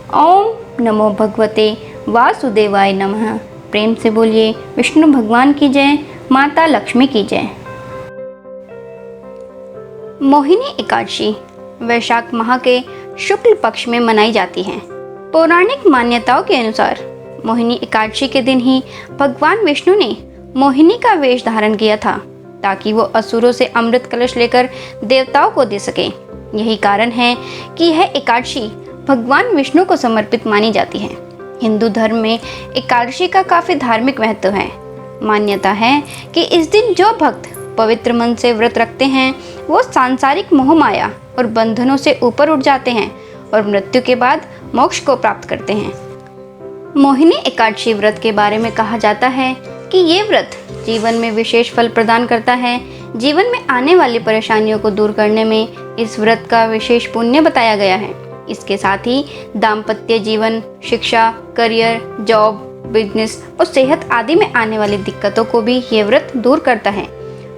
ओम नमो भगवते वासुदेवाय नमः। प्रेम से बोलिए विष्णु भगवान की जय, माता लक्ष्मी की जय। मोहिनी एकादशी वैशाख माह के शुक्ल पक्ष में मनाई जाती है। पौराणिक मान्यताओं के अनुसार मोहिनी एकादशी के दिन ही भगवान विष्णु ने मोहिनी का वेश धारण किया था ताकि वो असुरों से अमृत कलश लेकर देवताओं को दे सके। यही कारण है कि यह एकादशी भगवान विष्णु को समर्पित मानी जाती है। हिंदू धर्म में एकादशी का काफी धार्मिक महत्व है। मान्यता है कि इस दिन जो भक्त पवित्र मन से व्रत रखते हैं वो सांसारिक मोह माया और बंधनों से ऊपर उठ जाते हैं और मृत्यु के बाद मोक्ष को प्राप्त करते हैं। मोहिनी एकादशी व्रत के बारे में कहा जाता है कि ये व्रत जीवन में विशेष फल प्रदान करता है। जीवन में आने वाली परेशानियों को दूर करने में इस व्रत का विशेष पुण्य बताया गया है। इसके साथ ही दाम्पत्य जीवन, शिक्षा, करियर, जॉब, बिजनेस और सेहत आदि में आने वाली दिक्कतों को भी ये व्रत दूर करता है।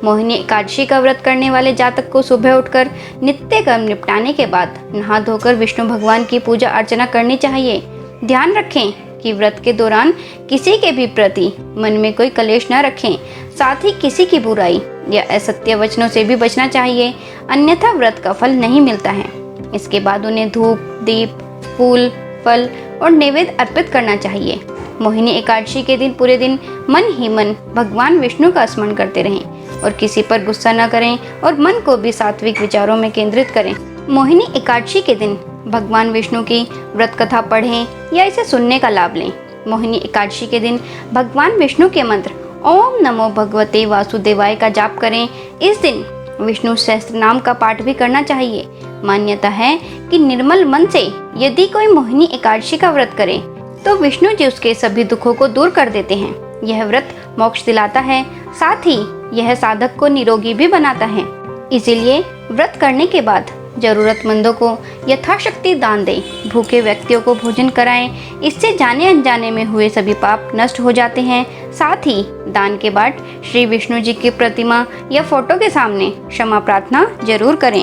मोहिनी एकादशी का व्रत करने वाले जातक को सुबह उठकर नित्य कर्म निपटाने के बाद नहा धोकर विष्णु भगवान की पूजा अर्चना करनी चाहिए। ध्यान रखें कि व्रत के दौरान किसी के भी प्रति मन में कोई कलेश न रखें। साथ ही किसी की बुराई या असत्य वचनों से भी बचना चाहिए, अन्यथा व्रत का फल नहीं मिलता है। इसके बाद उन्हें धूप, दीप, फूल, फल और नैवेद्य अर्पित करना चाहिए। मोहिनी एकादशी के दिन पूरे दिन मन ही मन भगवान विष्णु का स्मरण करते रहें और किसी पर गुस्सा न करें और मन को भी सात्विक विचारों में केंद्रित करें। मोहिनी एकादशी के दिन भगवान विष्णु की व्रत कथा पढ़ें या इसे सुनने का लाभ लें। मोहिनी एकादशी के दिन भगवान विष्णु के मंत्र ओम नमो भगवते वासुदेवाय का जाप करें। इस दिन विष्णु सहस्त्र नाम का पाठ भी करना चाहिए। मान्यता है कि निर्मल मन से यदि कोई मोहिनी एकादशी का व्रत करे तो विष्णु जी उसके सभी दुखों को दूर कर देते हैं। यह व्रत मोक्ष दिलाता है, साथ ही यह साधक को निरोगी भी बनाता है। इसीलिए व्रत करने के बाद जरूरतमंदों को यथाशक्ति दान दें, भूखे व्यक्तियों को भोजन कराएं। इससे जाने अनजाने में हुए सभी पाप नष्ट हो जाते हैं। साथ ही दान के बाद श्री विष्णु जी की प्रतिमा या फोटो के सामने क्षमा प्रार्थना जरूर करें।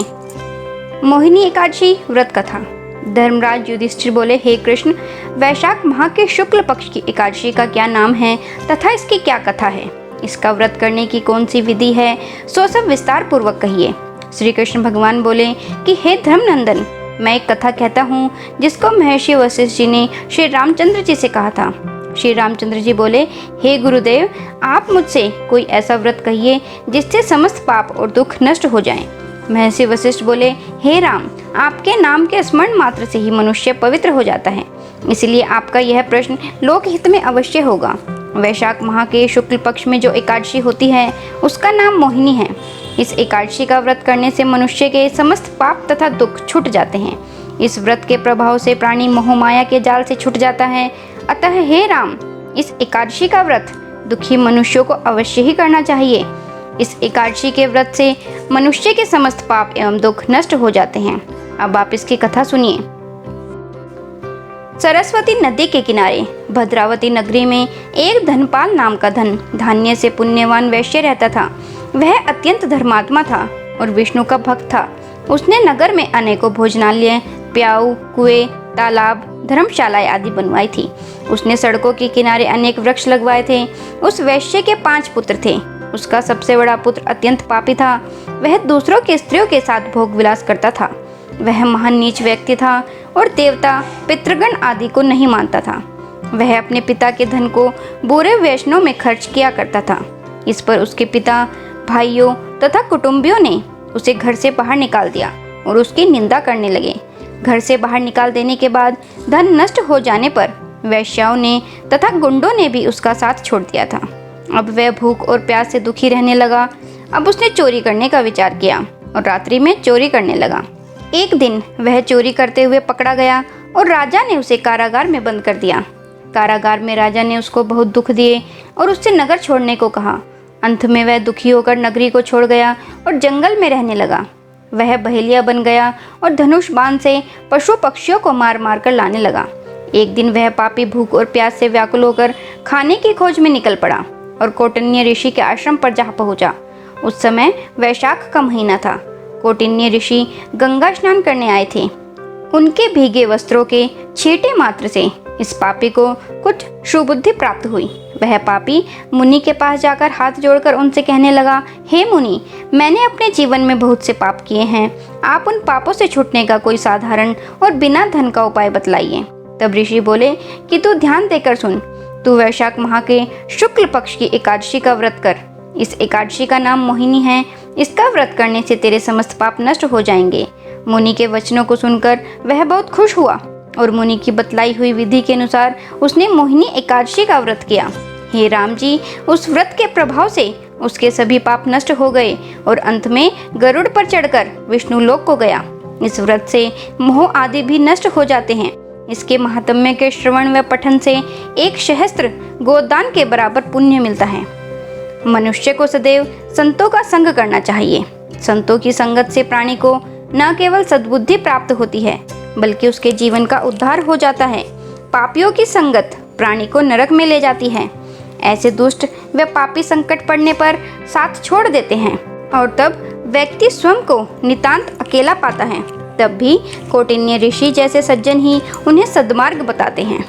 मोहिनी एकादशी व्रत कथा। धर्मराज युधिष्ठिर बोले, हे कृष्ण, वैशाख माह के शुक्ल पक्ष की एकादशी का क्या नाम है तथा इसकी क्या कथा है? इसका व्रत करने की कौन सी विधि है, सो सब विस्तार पूर्वक कहिए। श्री कृष्ण भगवान बोले कि हे धर्मनंदन, मैं एक कथा कहता हूँ जिसको महर्षि वशिष्ठ जी ने श्री रामचंद्र जी से कहा था। श्री रामचंद्र जी बोले, हे गुरुदेव, आप मुझसे कोई ऐसा व्रत कहिए जिससे समस्त पाप और दुख नष्ट हो जाएं। महर्षि वशिष्ठ बोले, हे राम, आपके नाम के स्मरण मात्र से ही मनुष्य पवित्र हो जाता है, इसलिए आपका यह प्रश्न लोकहित में अवश्य होगा। वैशाख माह के शुक्ल पक्ष में जो एकादशी होती है उसका नाम मोहिनी है। इस एकादशी का व्रत करने से मनुष्य के समस्त पाप तथा दुख छूट जाते हैं। इस व्रत के प्रभाव से प्राणी मोह माया के जाल से छूट जाता है। अतः हे राम, इस एकादशी का व्रत दुखी मनुष्यों को अवश्य ही करना चाहिए। इस एकादशी के व्रत से मनुष्य के समस्त पाप एवं दुख नष्ट हो जाते हैं। अब आप इसकी कथा सुनिए। सरस्वती नदी के किनारे भद्रावती नगरी में एक धनपाल नाम का धन धान्य से पुण्यवान वैश्य रहता था। वह अत्यंत धर्मात्मा था और विष्णु का भक्त था। उसने नगर में अनेकों भोजनालय, प्याऊ, कुएं, तालाब, धर्मशालाएं आदि बनवाई थी। उसने सड़कों के किनारे अनेक वृक्ष लगवाए थे। उस वैश्य के 5 पुत्र थे। उसका सबसे बड़ा पुत्र अत्यंत पापी था। वह दूसरों की स्त्रियों के साथ भोग विलास करता था। वह महान नीच व्यक्ति था और देवता, पितृगण आदि को नहीं मानता था। वह अपने पिता के धन को बुरे व्यसनों में खर्च किया करता था। इस पर उसके पिता, भाइयों तथा कुटुंबियों ने उसे घर से बाहर निकाल दिया और उसकी निंदा करने लगे। घर से बाहर निकाल देने के बाद धन नष्ट हो जाने पर वैश्याओं ने तथा गुंडों ने भी उसका साथ छोड़ दिया था। अब वह भूख और प्यास से दुखी रहने लगा। अब उसने चोरी करने का विचार किया और रात्रि में चोरी करने लगा। एक दिन वह चोरी करते हुए पकड़ा गया और राजा ने उसे कारागार में बंद कर दिया। कारागार में राजा ने उसको बहुत दुख दिए और उससे नगर छोड़ने को कहा। अंत में वह दुखी होकर नगरी को छोड़ गया और जंगल में रहने लगा। वह बहेलिया बन गया और धनुष बाण से पशु पक्षियों को मार मार कर लाने लगा। एक दिन वह पापी भूख और प्यास से व्याकुल होकर खाने की खोज में निकल पड़ा और कौटिन्य ऋषि के आश्रम पर जा पहुंचा। उस समय वैशाख का महीना था। कौटिन्य ऋषि गंगा स्नान करने आए थे। उनके भीगे वस्त्रों के छींटे मात्र से इस पापी को कुछ सुबुद्धि प्राप्त हुई। वह पापी मुनि के पास जाकर हाथ जोड़कर उनसे कहने लगा, हे मुनि, मैंने अपने जीवन में बहुत से पाप किए हैं। आप उन पापों से छूटने का कोई साधारण और बिना धन का उपाय बतलाइए। तब ऋषि बोले कि तू ध्यान देकर सुन। तू वैशाख माह के शुक्ल पक्ष की एकादशी का व्रत कर। इस एकादशी का नाम मोहिनी है। इसका व्रत करने से तेरे समस्त पाप नष्ट हो जाएंगे। मुनि के वचनों को सुनकर वह बहुत खुश हुआ और मुनि की बतलाई हुई विधि के अनुसार उसने मोहिनी एकादशी का व्रत किया। हे राम जी, उस व्रत के प्रभाव से उसके सभी पाप नष्ट हो गए और अंत में गरुड़ पर चढ़कर विष्णु लोक को गया। इस व्रत से मोह आदि भी नष्ट हो जाते हैं। इसके महात्म्य के श्रवण व पठन से 1 सहस्त्र गोदान के बराबर पुण्य मिलता है। मनुष्य को सदैव संतों का संग करना चाहिए। संतों की संगत से प्राणी को न केवल सद्बुद्धि प्राप्त होती है बल्कि उसके जीवन का उद्धार हो जाता है। पापियों की संगत प्राणी को नरक में ले जाती है। ऐसे दुष्ट व पापी संकट पड़ने पर साथ छोड़ देते हैं और तब व्यक्ति स्वयं को नितांत अकेला पाता है। तब भी कौटिन्य ऋषि जैसे सज्जन ही उन्हें सद्मार्ग बताते हैं।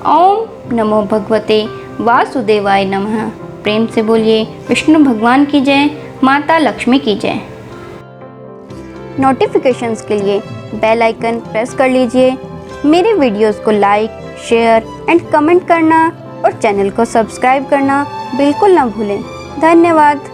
ओम नमो भगवते वासुदेवाय नमः। प्रेम से बोलिए विष्णु भगवान की जय, माता लक्ष्मी की जय। नोटिफिकेशंस के लिए बेल आइकन प्रेस कर लीजिए। मेरे वीडियोस को लाइक, शेयर एंड कमेंट करना और चैनल को सब्सक्राइब करना बिल्कुल ना भूलें। धन्यवाद।